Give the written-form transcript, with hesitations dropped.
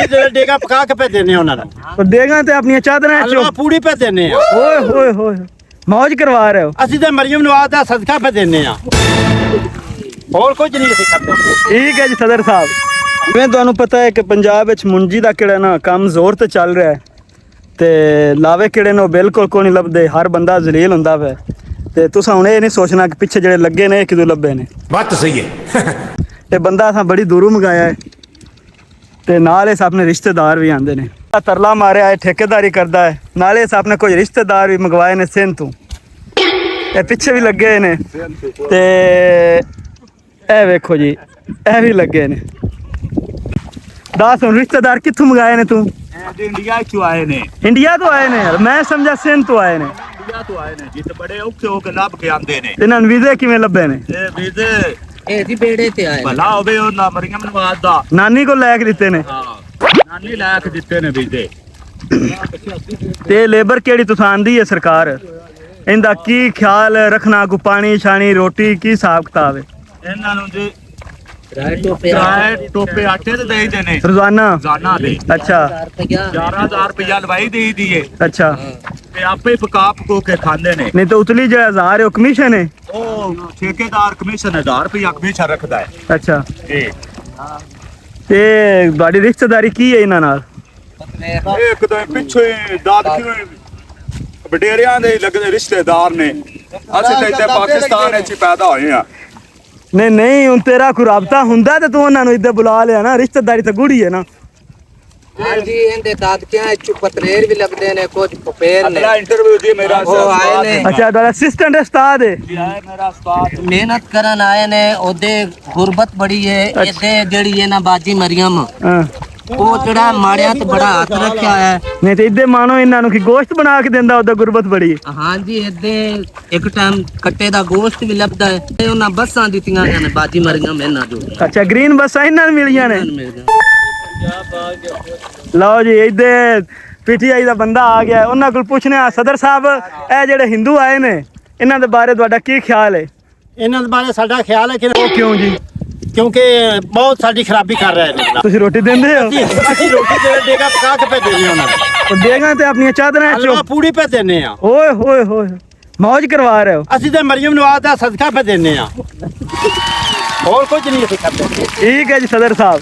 ਜਿਹੜੇ ਡੇਗਾ ਪਕਾ ਕੇ ਭੇਜ ਦਿੰਦੇ ਉਹਨਾਂ ਨੂੰ। ਦੇਗਾ ਤੇ ਆਪਣੀਆਂ ਚਾਦਰਾਂ ਚੋਂ ਹਲਵਾ ਪੂੜੀ ਭੇਜ ਦਿੰਦੇ ਆ। ਓਏ ਹੋਏ ਹੋਏ ਮौज ਕਰਵਾ ਰਹੇ ਹੋ। ਅਸੀਂ ਤੇ ਮਰੀਮ ਨਵਾਜ਼ ਦਾ ਸਦਕਾ ਭੇਜ ਦਿੰਦੇ ਆ, ਹੋਰ ਕੁਝ ਨਹੀਂ ਅਸੀਂ ਕਰਦੇ। ਠੀਕ ਹੈ ਜੀ ਸਦਰ ਸਾਹਿਬ, ਜਿਵੇਂ ਤੁਹਾਨੂੰ ਪਤਾ ਹੈ ਕਿ ਪੰਜਾਬ ਵਿੱਚ ਮੁੰਜੀ ਦਾ ਕਿਹੜਾ ਨਾ ਕੰਮ ਜ਼ੋਰ ਤੇ ਚੱਲ ਰਿਹਾ ਹੈ ਤੇ ਲਾਵੇ ਕਿਹੜੇ ਨੂੰ ਬਿਲਕੁਲ ਕੋਈ ਨਹੀਂ ਲੱਭਦੇ, ਹਰ ਬੰਦਾ ਜ਼ਲੀਲ ਹੁੰਦਾ ਵਾ। ਤੇ ਤੁਸੀਂ ਹੁਣ ਇਹ ਨਹੀਂ ਸੋਚਣਾ ਕਿ ਪਿੱਛੇ ਜਿਹੜੇ ਲੱਗੇ ਨੇ ਇਹ ਕਿਦੋਂ ਲੱਭੇ ਨੇ। ਬਾਤ ਤਾਂ ਸਹੀ ਹੈ। ਇਹ ਬੰਦਾ ਅਸਾਂ ਬੜੀ ਦੂਰੋਂ ਮੰਗਾਇਆ ਹੈ ਤੇ ਨਾਲ ਇਸ ਆਪਣੇ ਰਿਸ਼ਤੇਦਾਰ ਵੀ ਆਂਦੇ ਨੇ। ਤਰਲਾ ਮਾਰਿਆ ਹੈ, ਠੇਕੇਦਾਰੀ ਕਰਦਾ ਹੈ, ਨਾਲੇ ਇਸ ਆਪਣੇ ਕੋਈ ਰਿਸ਼ਤੇਦਾਰ ਵੀ ਮੰਗਵਾਏ ਨੇ ਸਿੰਧ ਤੋਂ, ਇਹ ਪਿੱਛੇ ਵੀ ਲੱਗੇ ਨੇ ਤੇ ਇਹ ਵੇਖੋ ਜੀ ਇਹ ਵੀ ਲੱਗੇ ਨੇ। ਦੱਸ ਹੁਣ ਰਿਸ਼ਤੇਦਾਰ ਕਿੱਥੋਂ ਮੰਗਾਏ ਨੇ ਤੂੰ? ਇੰਡੀਆ ਚੋਂ ਆਏ ਨੇ। ਇੰਡੀਆ ਤੋਂ ਆਏ ਨੇ ਯਾਰ, ਮੈਂ ਸਮਝਿਆ ਸਿੰਧ ਤੋਂ ਆਏ ਨੇ। ਇੰਡੀਆ ਤੋਂ ਆਏ ਨੇ ਜਿੱਥੇ ਬੜੇ ਔਖੇ ਹੋ ਕੇ ਲੱਭ ਕੇ ਆਂਦੇ ਨੇ। ਇਹਨਾਂ ਨੂੰ ਵੀਜ਼ੇ ਕਿਵੇਂ ਲੱਭੇ ਨੇ? ਇਹ ਵੀਜ਼ੇ ਇਹ ਦੀ ਬੇੜੇ ਤੇ ਆਏ ਭਲਾ ਹੋਵੇ ਉਹਨਾਂ ਮਰੀਮ ਨਵਾਜ਼ ਦਾ ਨਾਨੀ ਕੋਲ ਲੈ ਕੇ ਦਿੱਤੇ ਨੇ। ਹਾਂ, ਨਾਨੀ ਲੈ ਕੇ ਦਿੱਤੇ ਨੇ ਵੀਜ਼ੇ। ਤੇ ਲੇਬਰ ਕਿਹੜੀ ਤੁਸੀਂ ਆਂਦੀ ਹੈ ਸਰਕਾਰ, ਇਹਦਾ ਕੀ ਖਿਆਲ ਰੱਖਣਾ? ਕੋ ਪਾਣੀ ਛਾਣੀ ਰੋਟੀ ਕੀ ਹਿਸਾਬ ਕਿਤਾਬ ਹੈ ਇਹਨਾਂ ਨੂੰ ਜੀ? ਕਿਰਾਏ ਟੋਪੇ ਆਟੇ ਤੇ ਦੇਈਦੇ ਨੇ ਰੋਜ਼ਾਨਾ? ਰੋਜ਼ਾਨਾ ਦੇ। ਅੱਛਾ 11,000 ਰੁਪਇਆ ਲਵਾਈ ਦੇਈ ਦੀ ਏ ਅੱਛਾ। ਤੇ ਆਪੇ ਹੀ ਪਕਾ ਪਕੋ ਕੇ ਖਾਂਦੇ ਨੇ। ਨਹੀਂ ਤਾਂ ਉਤਲੀ ਜਿਹੜਾ 1000 ਹੈ ਉਹ ਕਮਿਸ਼ਨ ਹੈ? ਉਹ ਠੇਕੇਦਾਰ ਕਮਿਸ਼ਨ 1000 ਰੁਪਇਆ ਕਮਿਸ਼ਨ ਰੱਖਦਾ ਹੈ ਅੱਛਾ। ਜੀ। ਤੇ ਤੁਹਾਡੀ ਰਿਸ਼ਤੇਦਾਰੀ ਕੀ ਹੈ ਇਹਨਾਂ ਨਾਲ? ਇੱਕ ਤਾਂ ਪਿੱਛੇ ਦਾਦਕੀ ਵਡੇਰਿਆਂ ਦੇ ਲੱਗਦੇ ਰਿਸ਼ਤੇਦਾਰ ਨੇ। ਅਸੀਂ ਤਾਂ ਇੱਥੇ ਪਾਕਿਸਤਾਨ ਵਿੱਚ ਹੀ ਪੈਦਾ ਹੋਏ ਆ। ਨਹੀਂ ਨਹੀਂ ਹੁਣ ਤੇਰਾ ਕੋਈ ਰਾਬਤਾ ਹੁੰਦਾ ਤੇ ਤੂੰ ਉਹਨਾਂ ਨੂੰ ਇੱਧਰ ਬੁਲਾ ਲਿਆ ਨਾ, ਰਿਸ਼ਤੇਦਾਰੀ ਤਾਂ ਗੂੜੀ ਹੈ ਨਾ। ਹਾਂਜੀ ਇਹਦੇ ਦਾਦਕਿਆਂ ਚ ਪਤਰੇਰ ਵੀ ਲੱਗਦੇ ਨੇ, ਕੁਝ ਪਪੇਰ ਨੇ। ਅਗਲਾ ਇੰਟਰਵਿਊ ਦੀ ਮੇਰਾ ਉਹ ਆਏ ਨੇ। ਅੱਛਾ ਤੁਹਾਡਾ ਅਸਿਸਟੈਂਟ ਉਸਤਾਦ ਹੈ? ਮੇਰਾ ਉਸਤਾਦ ਮਿਹਨਤ ਕਰਨ ਆਏ ਨੇ। ਉਹਦੇ ਗੁਰਬਤ ਬੜੀ ਹੈ। ਇਹਦੇ ਜਿਹੜੀ ਹੈ ਨਾ ਬਾਜੀ ਮਰੀਮ, ਹਾਂ। ਉਹ ਜਿਹੜਾ ਮਾੜਿਆਂ ਤੇ ਬੜਾ ਹੱਥ ਰੱਖਿਆ ਹੈ। ਨਹੀਂ ਤੇ ਇੱਧੇ ਮਾਨੋ ਇਹਨਾਂ ਨੂੰ ਕੀ ਗੋਸ਼ਤ ਬਣਾ ਕੇ ਦਿੰਦਾ, ਉਹਦਾ ਗੁਰਬਤ ਬੜੀ ਹੈ। ਹਾਂਜੀ ਇਹਦੇ ਇੱਕ ਟਾਈਮ ਕੱਟੇ ਦਾ ਗੋਸ਼ਤ ਵੀ ਲੱਭਦਾ ਹੈ। ਤੇ ਉਹਨਾਂ ਬੱਸਾਂ ਦਿੱਤੀਆਂ ਨੇ ਬਾਜੀ ਮਰੀਮ ਇਹਨਾਂ ਜੋ। ਅੱਛਾ ਗ੍ਰੀਨ ਬੱਸਾਂ ਇਹਨਾਂ ਨੂੰ ਮਿਲੀਆਂ ਨੇ। ਲਓ ਜੀ ਇੱਧੇ ਪੀਟੀਆਈ ਦਾ ਬੰਦਾ ਆ ਗਿਆ, ਉਹਨਾਂ ਕੋਲ ਪੁੱਛਨੇ ਆ। ਸਦਰ ਸਾਹਿਬ ਇਹ ਜਿਹੜੇ ਹਿੰਦੂ ਆਏ ਨੇ ਇਹਨਾਂ ਦੇ ਬਾਰੇ ਤੁਹਾਡਾ ਕੀ ਖਿਆਲ ਹੈ? ਇਹਨਾਂ ਦੇ ਬਾਰੇ ਸਾਡਾ ਖਿਆਲ ਹੈ ਕਿ ਉਹ ਕਿਉਂ ਜੀ? ਕਿਉਂਕਿ ਬਹੁਤ ਸਾਡੀ ਖਰਾਬੀ ਕਰ ਰਹੇ ਨੇ। ਤੁਸੀਂ ਰੋਟੀ ਦਿੰਦੇ ਹੋ? ਅਸੀਂ ਰੋਟੀ ਜਿਹੜੇ ਡੇਗਾ ਪਕਾ ਕੇ ਭੇਜ ਦਿੰਦੇ ਉਹਨਾਂ ਨੂੰ। ਉਹ ਦੇਗਾ ਤੇ ਆਪਣੀਆਂ ਚਾਦਰਾਂ ਚੋਂ ਹਲਵਾ ਪੂੜੀ ਭੇਜ ਦਿੰਦੇ ਆ। ਓਏ ਹੋਏ ਹੋਏ ਮौज ਕਰਵਾ ਰਹੇ ਹੋ। ਅਸੀਂ ਤੇ ਮਰੀਮ ਨਵਾਜ਼ ਦਾ ਸਦਕਾ ਭੇਜ ਦਿੰਦੇ ਆ, ਹੋਰ ਕੁਝ ਨਹੀਂ ਅਸੀਂ ਕਰਦੇ। ਠੀਕ ਹੈ ਜੀ ਸਦਰ ਸਾਹਿਬ।